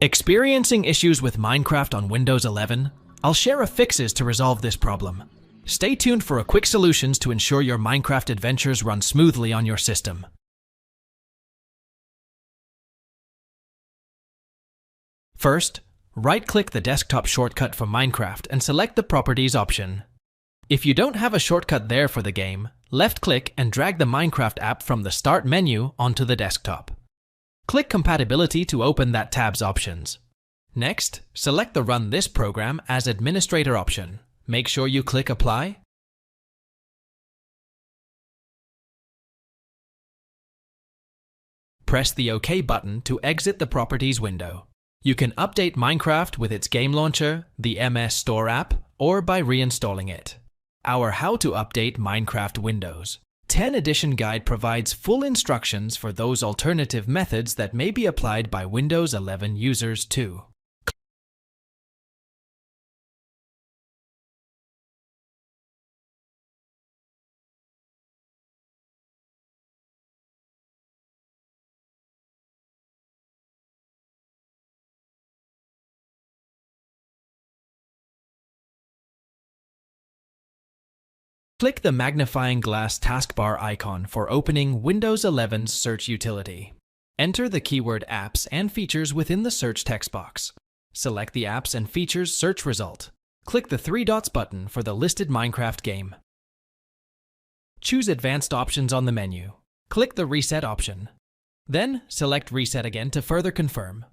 Experiencing issues with Minecraft on Windows 11? I'll share fixes to resolve this problem. Stay tuned for quick solutions to ensure your Minecraft adventures run smoothly on your system. First, right-click the desktop shortcut for Minecraft and select the Properties option. If you don't have a shortcut there for the game, left-click and drag the Minecraft app from the Start menu onto the desktop. Click Compatibility to open that tab's options. Next, select the Run this program as Administrator option. Make sure you click Apply. Press the OK button to exit the Properties window. You can update Minecraft with its game launcher, the MS Store app, or by reinstalling it. Our How to Update Minecraft Windows 10 Edition guide provides full instructions for those alternative methods that may be applied by Windows 11 users too. Click the magnifying glass taskbar icon for opening Windows 11's search utility. Enter the keyword Apps and Features within the search text box. Select the Apps and Features search result. Click the three dots button for the listed Minecraft game. Choose Advanced Options on the menu. Click the Reset option. Then select Reset again to further confirm.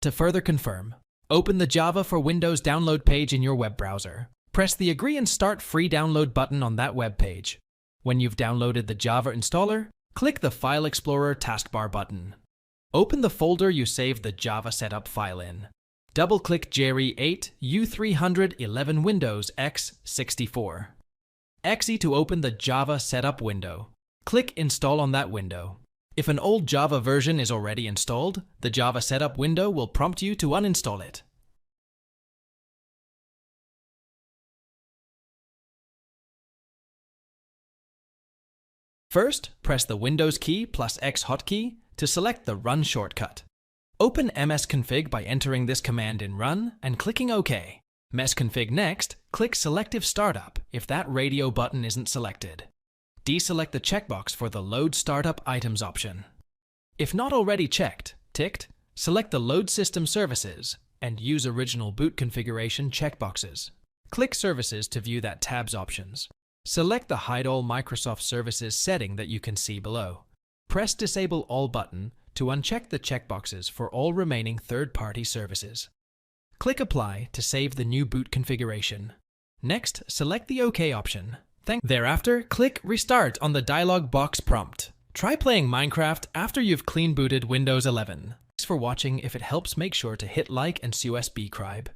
To further confirm, open the Java for Windows download page in your web browser. Press the Agree and Start Free Download button on that web page. When you've downloaded the Java installer, click the File Explorer taskbar button. Open the folder you saved the Java setup file in. Double-click Jerry 8 U311 Windows x64. Exe to open the Java setup window. Click Install on that window. If an old Java version is already installed, the Java setup window will prompt you to uninstall it. First, press the Windows key plus X hotkey to select the Run shortcut. Open msconfig by entering this command in Run and clicking OK. Msconfig next, click Selective Startup if that radio button isn't selected. Deselect the checkbox for the Load Startup Items option. If not already ticked, select the Load System Services and Use Original Boot Configuration checkboxes. Click Services to view that tab's options. Select the Hide All Microsoft Services setting that you can see below. Press Disable All button to uncheck the checkboxes for all remaining third-party services. Click Apply to save the new boot configuration. Next, select the OK option. Thereafter, click Restart on the dialog box prompt. Try playing Minecraft after you've clean booted Windows 11. Thanks for watching. If it helps, make sure to hit like and subscribe.